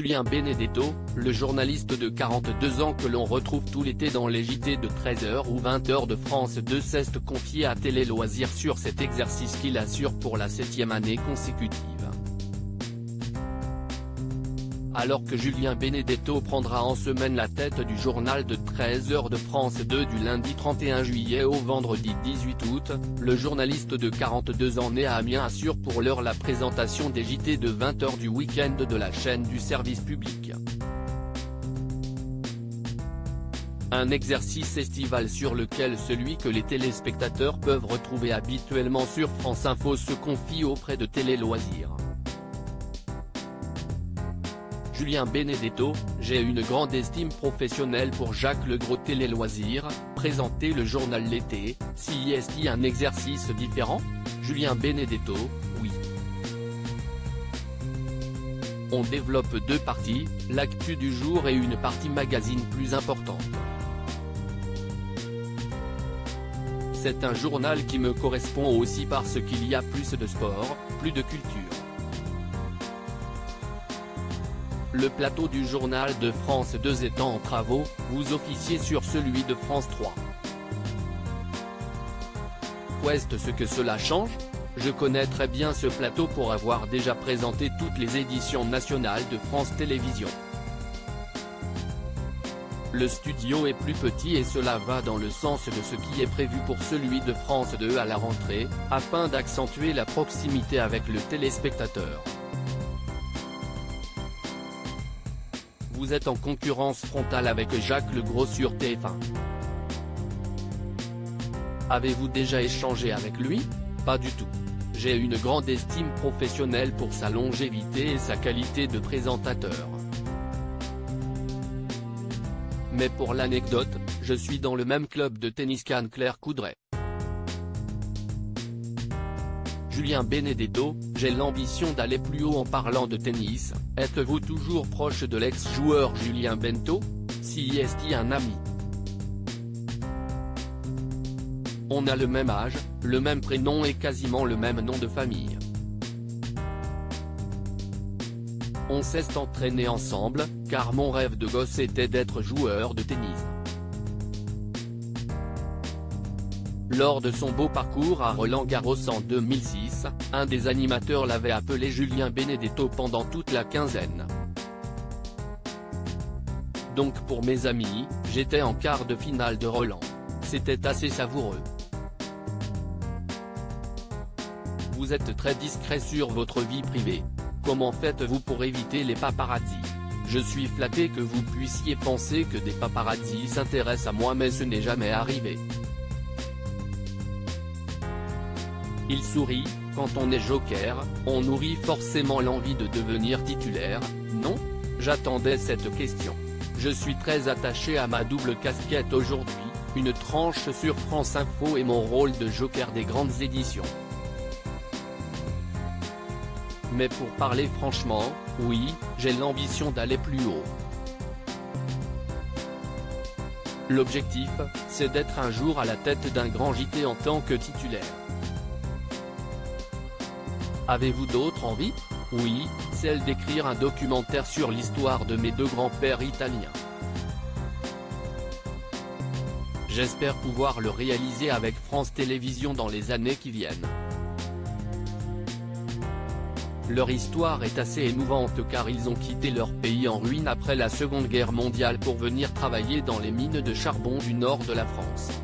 Julien Benedetto, le journaliste de 42 ans que l'on retrouve tout l'été dans les JT de 13h ou 20h de France 2 s'est confié à Télé Loisirs sur cet exercice qu'il assure pour la 7e année consécutive. Alors que Julien Benedetto prendra en semaine la tête du journal de 13h de France 2 du lundi 31 juillet au vendredi 18 août, le journaliste de 42 ans né à Amiens assure pour l'heure la présentation des JT de 20h du week-end de la chaîne du service public. Un exercice estival sur lequel celui que les téléspectateurs peuvent retrouver habituellement sur France Info se confie auprès de Télé Loisirs. Julien Benedetto, j'ai une grande estime professionnelle pour Jacques Legros. Télé Loisirs, présenter le journal l'été, si est-il un exercice différent? Julien Benedetto, oui. On développe deux parties, l'actu du jour et une partie magazine plus importante. C'est un journal qui me correspond aussi parce qu'il y a plus de sport, plus de culture. Le plateau du journal de France 2 étant en travaux, vous officiez sur celui de France 3. Qu'est-ce que cela change? Je connais très bien ce plateau pour avoir déjà présenté toutes les éditions nationales de France Télévisions. Le studio est plus petit et cela va dans le sens de ce qui est prévu pour celui de France 2 à la rentrée, afin d'accentuer la proximité avec le téléspectateur. Vous êtes en concurrence frontale avec Jacques Legros sur TF1. Avez-vous déjà échangé avec lui? Pas du tout. J'ai une grande estime professionnelle pour sa longévité et sa qualité de présentateur. Mais pour l'anecdote, je suis dans le même club de tennis qu'Anne-Claire Coudray. Julien Benedetto, j'ai l'ambition d'aller plus haut en parlant de tennis. Êtes-vous toujours proche de l'ex-joueur Julien Bento? Si est-il un ami? On a le même âge, le même prénom et quasiment le même nom de famille. On s'est entraîné ensemble, car mon rêve de gosse était d'être joueur de tennis. Lors de son beau parcours à Roland-Garros en 2006, un des animateurs l'avait appelé Julien Benedetto pendant toute la quinzaine. Donc pour mes amis, j'étais en quart de finale de Roland. C'était assez savoureux. Vous êtes très discret sur votre vie privée. Comment faites-vous pour éviter les paparazzis? Je suis flatté que vous puissiez penser que des paparazzis s'intéressent à moi, mais ce n'est jamais arrivé. Il sourit, quand on est joker, on nourrit forcément l'envie de devenir titulaire, non? J'attendais cette question. Je suis très attaché à ma double casquette aujourd'hui, une tranche sur France Info et mon rôle de joker des grandes éditions. Mais pour parler franchement, oui, j'ai l'ambition d'aller plus haut. L'objectif, c'est d'être un jour à la tête d'un grand JT en tant que titulaire. Avez-vous d'autres envies? Oui, celle d'écrire un documentaire sur l'histoire de mes deux grands-pères italiens. J'espère pouvoir le réaliser avec France Télévisions dans les années qui viennent. Leur histoire est assez émouvante car ils ont quitté leur pays en ruine après la Seconde Guerre mondiale pour venir travailler dans les mines de charbon du nord de la France.